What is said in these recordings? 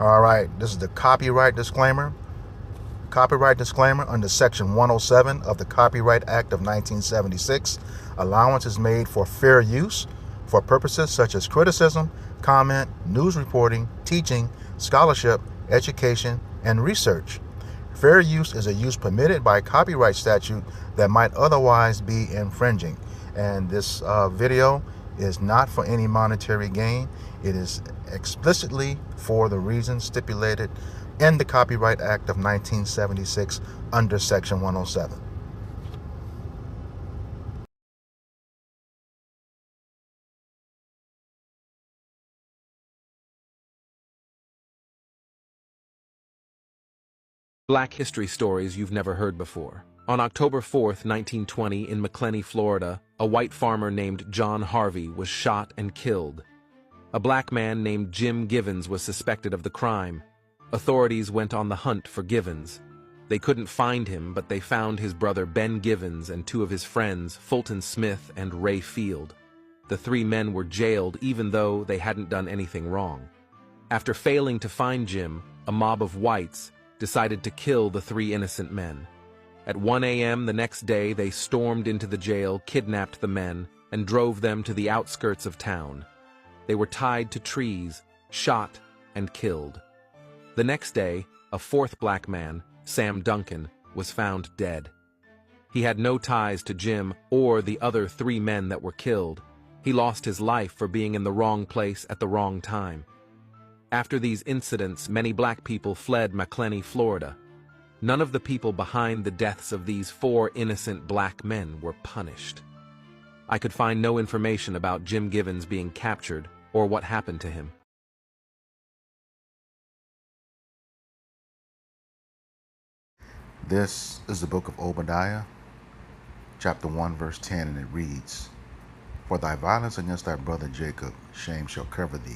All right, this is the copyright disclaimer. Copyright disclaimer under Section 107 of the Copyright Act of 1976. Allowance is made for fair use for purposes such as criticism, comment, news reporting, teaching, scholarship, education, and research. Fair use is a use permitted by copyright statute that might otherwise be infringing. And this video is not for any monetary gain. It is explicitly for the reasons stipulated in the Copyright Act of 1976 under Section 107. Black history stories you've never heard before. On October 4th, 1920, in Macclenny, Florida, a white farmer named John Harvey was shot and killed. A black man named Jim Givens was suspected of the crime. Authorities went on the hunt for Givens. They couldn't find him, but they found his brother Ben Givens and two of his friends, Fulton Smith and Ray Field. The three men were jailed even though they hadn't done anything wrong. After failing to find Jim, a mob of whites decided to kill the three innocent men. At 1 a.m. the next day, they stormed into the jail, kidnapped the men, and drove them to the outskirts of town. They were tied to trees, shot, and killed. The next day, a fourth black man, Sam Duncan, was found dead. He had no ties to Jim or the other three men that were killed. He lost his life for being in the wrong place at the wrong time. After these incidents, many black people fled Macclenny, Florida. None of the people behind the deaths of these four innocent black men were punished. I could find no information about Jim Givens being captured or what happened to him. This is the book of Obadiah, chapter 1, verse 10, and it reads, For thy violence against thy brother Jacob, shame shall cover thee,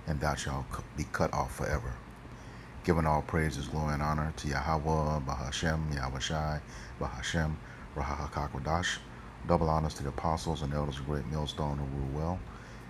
and thou shalt be cut off forever. Giving all praises, glory, and honor to Yahweh, Bahashem, Yahweh Bahashem, Rahakakwadash. Double honors to the apostles and elders of great millstone who rule well,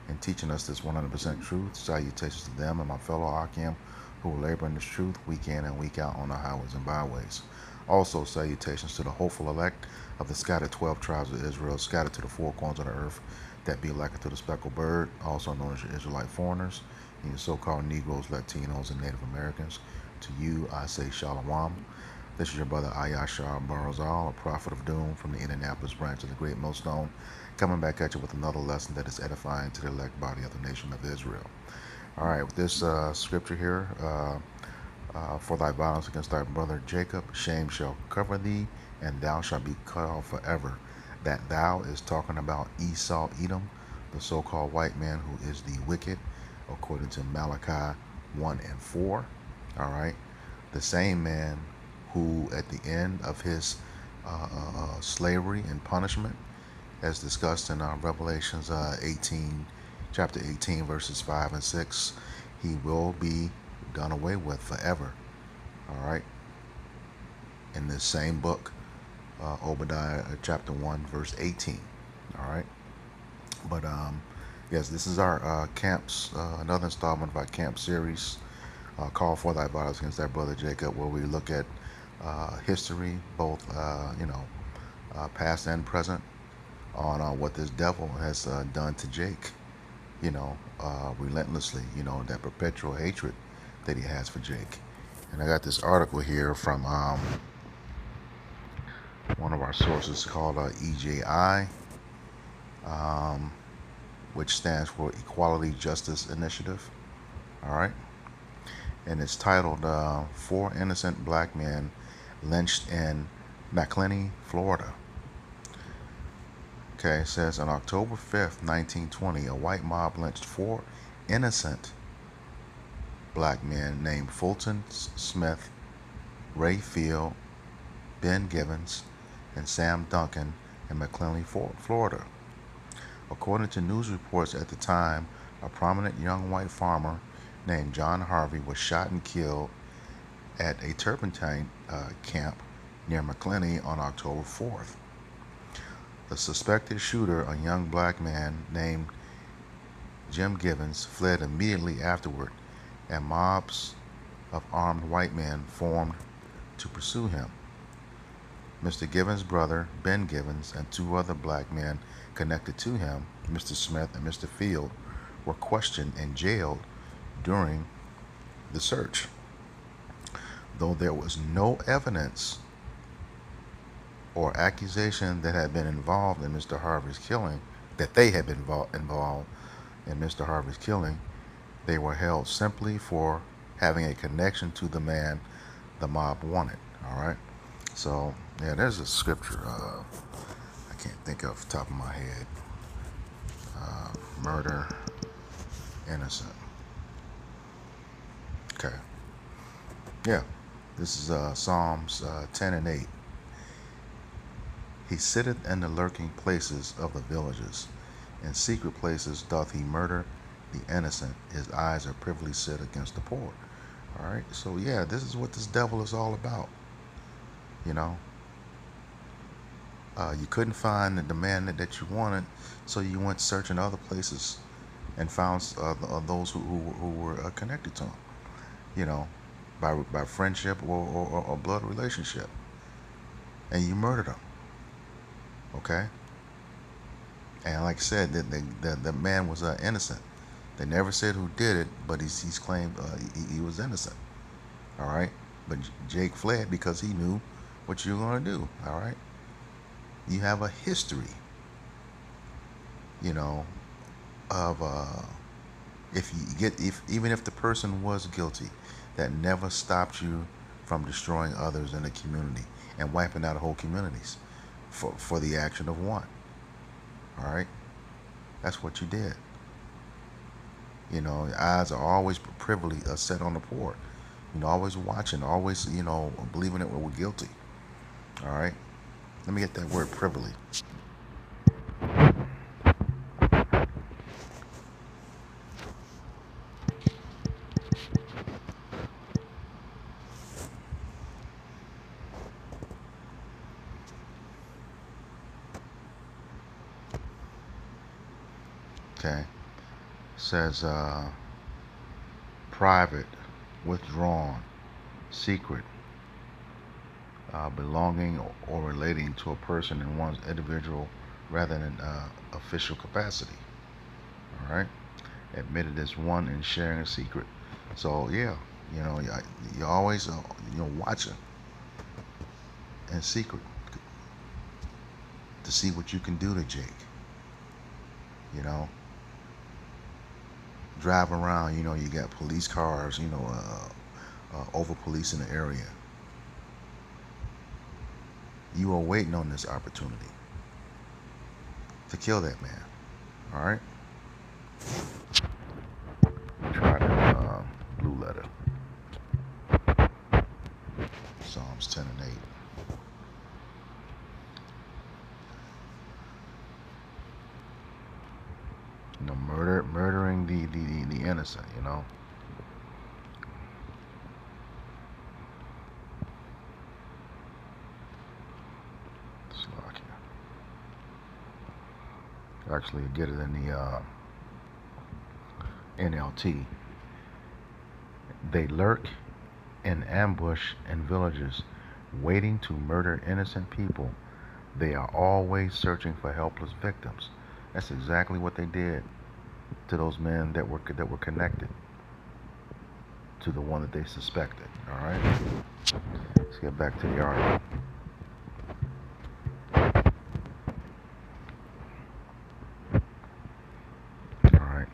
and teaching us this 100% truth. Salutations to them and my fellow Akim who will labor in this truth week in and week out on the highways and byways. Also, salutations to the hopeful elect of the scattered 12 tribes of Israel, scattered to the four corners of the earth, that be like unto the speckled bird, also known as your Israelite foreigners, and your so-called Negroes, Latinos, and Native Americans. To you, I say Shalom. This is your brother Ayashar Barazal, a prophet of doom from the Indianapolis branch of the Great Millstone, coming back at you with another lesson that is edifying to the elect body of the nation of Israel. All right, with this scripture here, for thy violence against thy brother Jacob, shame shall cover thee, and thou shalt be cut off forever. That thou is talking about Esau, Edom, the so-called white man who is the wicked, according to Malachi 1 and 4. All right, the same man who, at the end of his slavery and punishment, as discussed in Revelations 18, chapter 18, verses 5 and 6, he will be done away with forever. All right, in this same book, Obadiah chapter 1, verse 18. All right, but yes, this is our camps, another installment of our camp series, Call for Thy Violence Against Thy Brother Jacob, where we look at history, both past and present, on what this devil has done to Jake, relentlessly, that perpetual hatred that he has for Jake. And I got this article here from one of our sources called EJI, which stands for Equality Justice Initiative. All right. And it's titled Four Innocent Black Men Lynched in Macclenny, Florida. Okay, it says on October 5th, 1920, a white mob lynched four innocent black men named Fulton Smith, Ray Field, Ben Givens, and Sam Duncan in Macclenny, Florida. According to news reports at the time, a prominent young white farmer named John Harvey was shot and killed at a turpentine camp near Macclenny on October 4th. The suspected shooter, a young black man named Jim Givens, fled immediately afterward and mobs of armed white men formed to pursue him. Mr. Givens' brother, Ben Givens, and two other black men connected to him, Mr. Smith and Mr. Field, were questioned and jailed during the search. Though there was no evidence or accusation that had been involved in Mr. Harvey's killing, that they had been involved in Mr. Harvey's killing, they were held simply for having a connection to the man the mob wanted. All right. So yeah, there's a scripture. I can't think of the top of my head. Murder, innocent. Okay. Yeah. This is Psalms 10 and 8. He sitteth in the lurking places of the villages. In secret places doth he murder the innocent. His eyes are privily set against the poor. All right. So yeah, this is what this devil is all about. You know, you couldn't find the man that you wanted, so you went searching other places and found those who were connected to him. You know, by friendship or blood relationship, and you murdered them. Okay. And like I said, the man was innocent. They never said who did it, but he's claimed he was innocent. All right. But Jake fled because he knew what you were going to do. All right. You have a history, you know, of if you get if even if the person was guilty, that never stopped you from destroying others in the community and wiping out whole communities for the action of one. All right. That's what you did. You know, your eyes are always privily set on the poor. You know, always watching, always, you know, believing that we're guilty. All right. Let me get that word privily. Okay. Says private, withdrawn, secret, belonging or relating to a person in one's individual rather than official capacity. All right. Admitted as one in sharing a secret. So yeah, you know, you always you know watching in secret to see what you can do to Jake. You know, drive around. You know, you got police cars. You know, over police in the area. You are waiting on this opportunity to kill that man. All right. Try the blue letter. Psalms 10 and 8. You know, murdering the innocent. You know. Actually, get it in the NLT. They lurk in ambush in villages, waiting to murder innocent people. They are always searching for helpless victims. That's exactly what they did to those men that were connected to the one that they suspected. All right. Let's get back to the article. All right.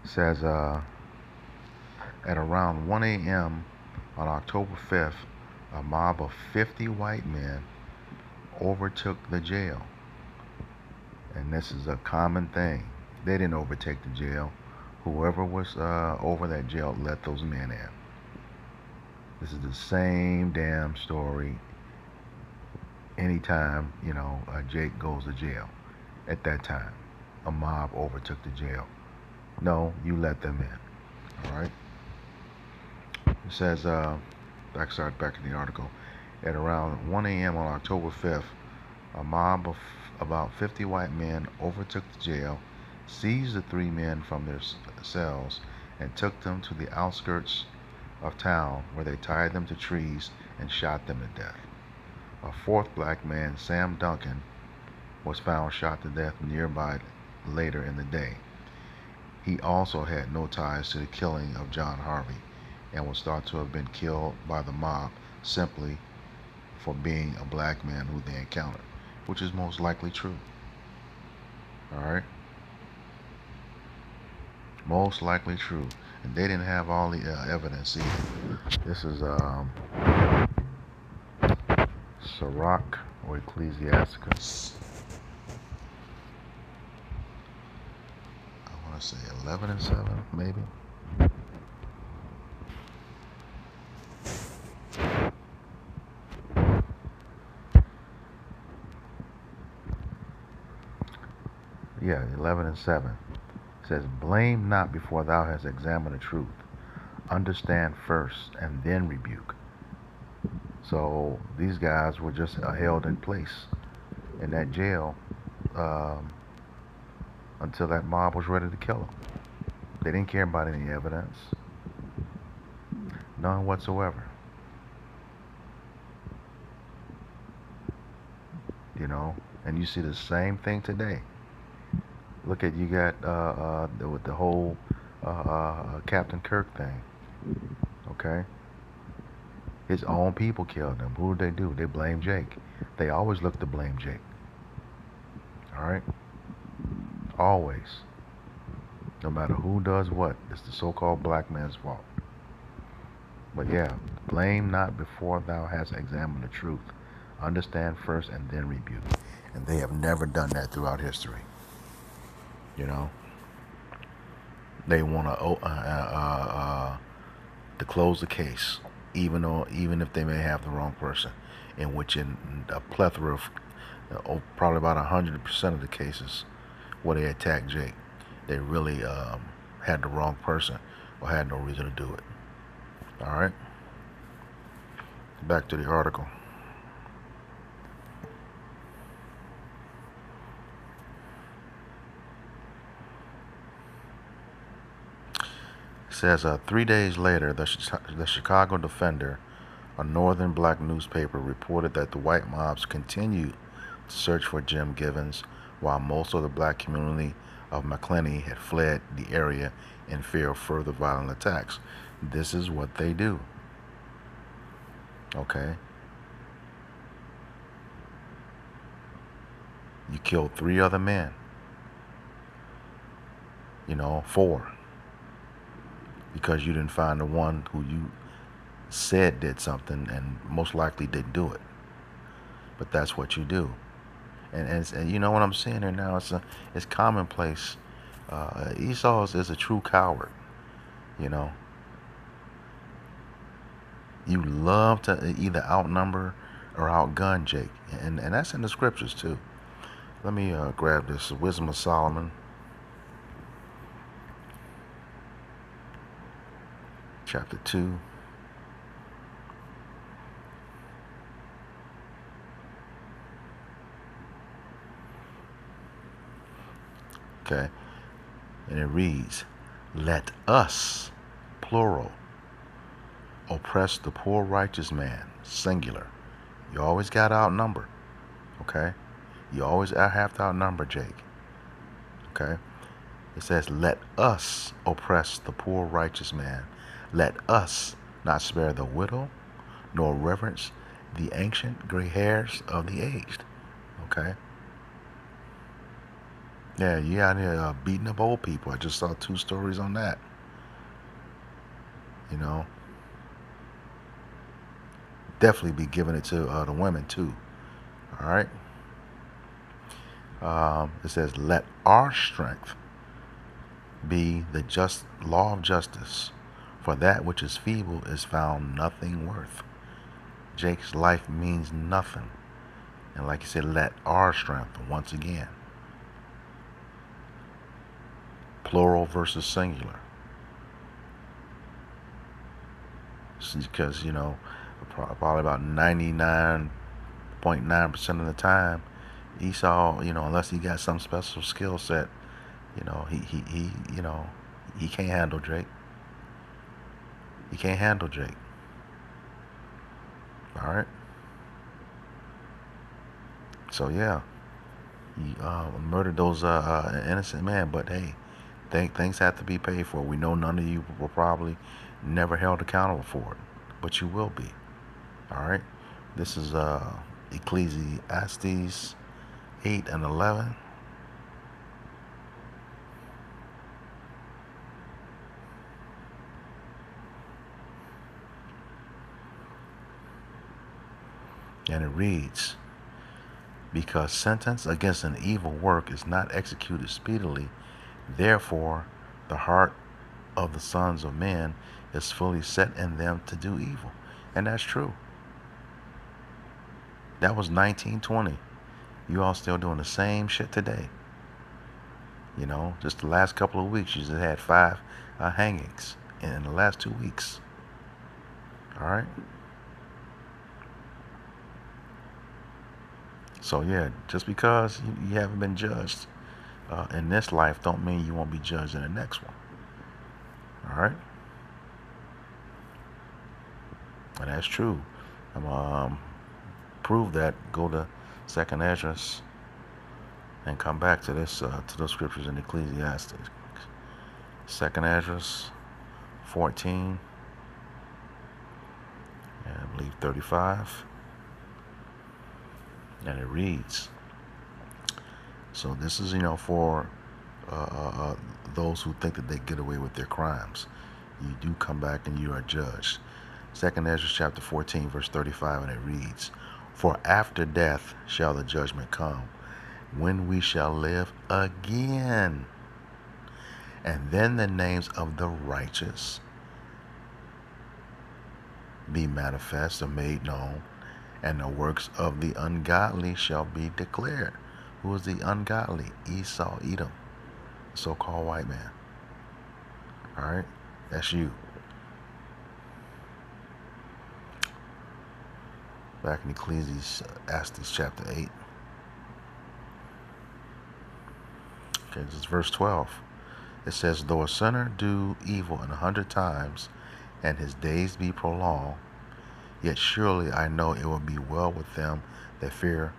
It says at around 1 a.m. on October 5th, a mob of 50 white men overtook the jail. And this is a common thing. They didn't overtake the jail. Whoever was over that jail let those men in. This is the same damn story anytime, you know, Jake goes to jail. At that time, a mob overtook the jail. No, you let them in. All right. It says, back in the article, at around 1 a.m. on October 5th, a mob of about 50 white men overtook the jail, seized the three men from their cells, and took them to the outskirts of town, where they tied them to trees and shot them to death. A fourth black man, Sam Duncan, was found shot to death nearby later in the day. He also had no ties to the killing of John Harvey and was thought to have been killed by the mob simply for being a black man who they encountered, which is most likely true. Alright? Most likely true. And they didn't have all the evidence either. This is Sirach or Ecclesiasticus. I want to say 11 and 7, maybe. Yeah, 11 and 7. It says, blame not before thou hast examined the truth. Understand first and then rebuke. So these guys were just held in place in that jail until that mob was ready to kill them. They didn't care about any evidence. None whatsoever. You know, and you see the same thing today. Look at, you got with the whole Captain Kirk thing. Okay, his own people killed him. Who did they do? They blame Jake. They always look to blame Jake. All right, always. No matter who does what, it's the so-called black man's fault. But yeah, blame not before thou hast examined the truth. Understand first and then rebuke. And they have never done that throughout history. You know, they want to close the case, even if they may have the wrong person, in which in a plethora of probably about 100% of the cases where they attacked Jake, they really had the wrong person or had no reason to do it. All right, back to the article. It says 3 days later, the Chicago Defender, a northern black newspaper, reported that the white mobs continued to search for Jim Givens while most of the black community of Macclenny had fled the area in fear of further violent attacks. This is what they do. Okay? You killed 3 other men. You know, 4. Because you didn't find the one who you said did something and most likely didn't do it. But that's what you do. And you know what I'm saying here now? It's commonplace. Esau is a true coward. You know, you love to either outnumber or outgun Jake, and that's in the scriptures too. Let me grab this Wisdom of Solomon, chapter 2. Okay, and it reads, "Let us, plural, oppress the poor righteous man, singular." You always got to outnumber. Okay, you always have to outnumber Jake. Okay, it says, "Let us oppress the poor righteous man. Let us not spare the widow, nor reverence the ancient gray hairs of the aged." Okay. Yeah, you out here beating up old people. I just saw 2 stories on that. You know, definitely be giving it to the women too. All right. It says, "Let our strength be the just law of justice, for that which is feeble is found nothing worth." Jake's life means nothing. And like you said, let our strength, once again. Plural versus singular. Because, you know, probably about 99.9% of the time, Esau, you know, unless he got some special skill set, you know, he can't handle Jake. He can't handle Jake. All right. So yeah, he murdered those innocent men. But hey, things have to be paid for. We know none of you were probably never held accountable for it, but you will be. All right. This is Ecclesiastes 8 and 11. And it reads, because sentence against an evil work is not executed speedily, therefore the heart of the sons of men is fully set in them to do evil. And that's true. That was 1920. You all still doing the same shit today. You know, just the last couple of weeks, you just had 5 hangings in the last 2 weeks. All right. So yeah, just because you haven't been judged in this life, don't mean you won't be judged in the next one. All right. And that's true. I'm prove that. Go to Second Ezra and come back to this to those scriptures in Ecclesiastes. Second Ezra 14 and I believe 35, and it reads. So this is for those who think that they get away with their crimes. You do come back and you are judged. Second Ezra chapter 14 verse 35, and it reads, for after death shall the judgment come, when we shall live again. And then the names of the righteous be manifest or made known, and the works of the ungodly shall be declared. Who is the ungodly? Esau, Edom, so-called white man. All right, that's you. Back in Ecclesiastes chapter 8. Okay, this is verse 12. It says, though a sinner do evil 100 times, and his days be prolonged, yet surely I know it will be well with them that fear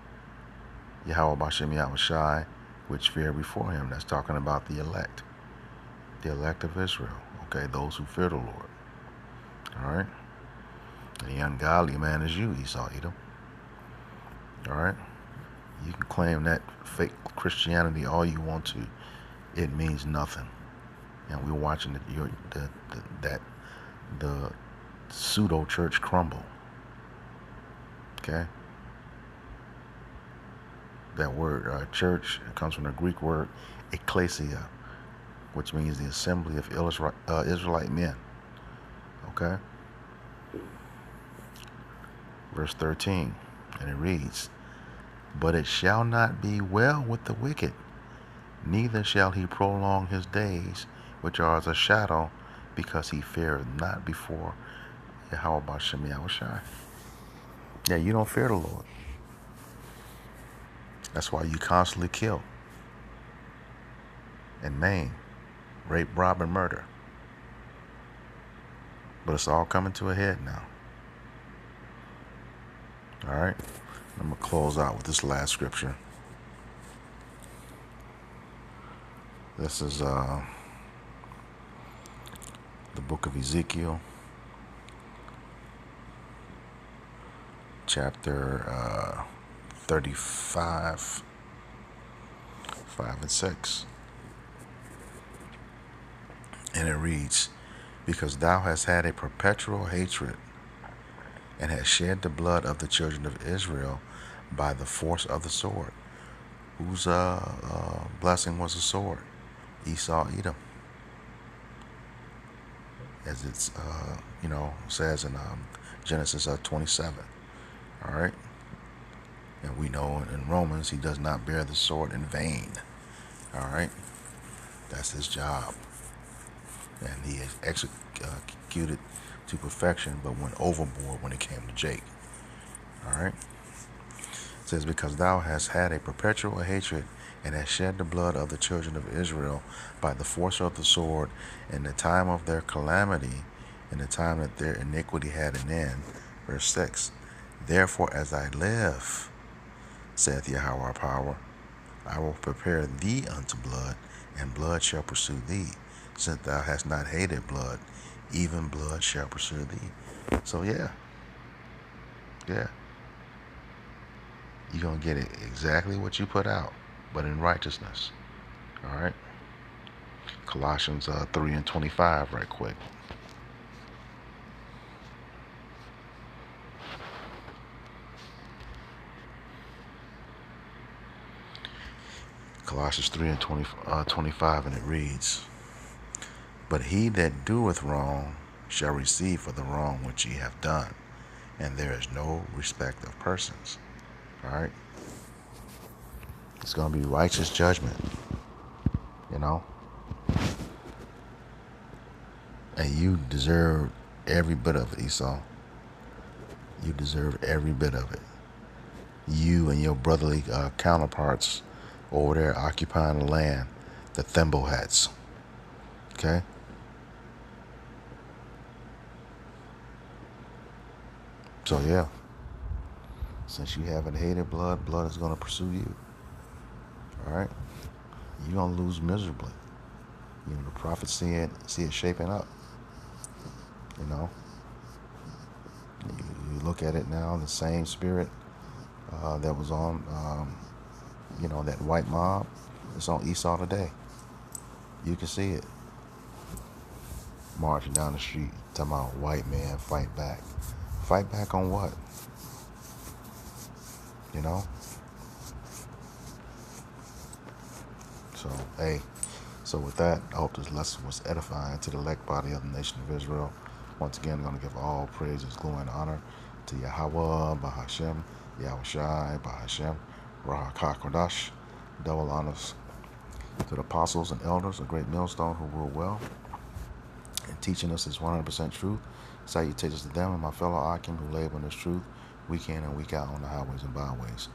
Yahweh Bashem Yahushai, which fear before him. That's talking about the elect of Israel. Okay, those who fear the Lord. All right. And the ungodly man is you, Esau, Edom. All right. You can claim that fake Christianity all you want to. It means nothing. And we're watching the pseudo church crumble. Okay. That word church comes from the Greek word ecclesia, which means the assembly of Israelite men. Okay. Verse 13, and it reads, but it shall not be well with the wicked, neither shall he prolong his days, which are as a shadow, because he feareth not before Yahweh Bashem Yahushai. Yeah, you don't fear the Lord. That's why you constantly kill and maim, rape, rob, and murder. But it's all coming to a head now. All right, I'm going to close out with this last scripture. This is the book of Ezekiel, chapter 35, 5 and 6. And it reads, because thou hast had a perpetual hatred, and hast shed the blood of the children of Israel by the force of the sword. Whose blessing was the sword? Esau, Edom. As it's says in Genesis 27. All right. And we know in Romans he does not bear the sword in vain. All right. That's his job. And he has executed to perfection, but went overboard when it came to Jake. All right. It says, because thou hast had a perpetual hatred, and hast shed the blood of the children of Israel by the force of the sword in the time of their calamity, in the time that their iniquity had an end. Verse 6. Therefore, as I live, saith Yahweh our power, I will prepare thee unto blood, and blood shall pursue thee. Since thou hast not hated blood, even blood shall pursue thee. So yeah, you're going to get it exactly what you put out, but in righteousness. All right. Colossians 3 and 25 right quick. Colossians 3 and 25, and it reads, But he that doeth wrong shall receive for the wrong which ye have done, and there is no respect of persons. All right? It's going to be righteous judgment, you know? And you deserve every bit of it, Esau. You deserve every bit of it. You and your brotherly counterparts over there occupying the land, the thimble hats. Okay? So yeah, since you haven't hated blood, blood is going to pursue you. All right? You're going to lose miserably. You know, the prophets see it shaping up. You know? You look at it now, the same spirit that was on, that white mob, it's on Esau today. You can see it. Marching down the street, talking about white man, fight back. Fight back on what? You know? So, hey. So with that, I hope this lesson was edifying to the elect body of the nation of Israel. Once again, I'm going to give all praises, glory, and honor to Yahweh, Bahashem, Yahweh Shai, Bahashem, Rahak HaKodash. Double honors to the apostles and elders, a great millstone who rule well, and teaching us this 100% truth. Salutations to them and my fellow Akim who labor in this truth week in and week out on the highways and byways.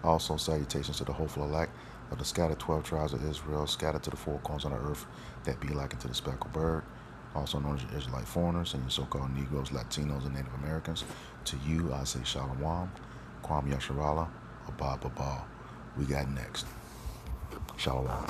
Also, salutations to the hopeful elect of the scattered 12 tribes of Israel, scattered to the four corners of the earth, that be like unto the speckled bird, also known as your Israelite foreigners and your so-called Negroes, Latinos, and Native Americans. To you, I say Shalom, Kwam Yasharala, Abba Babal. We got next. Shalom.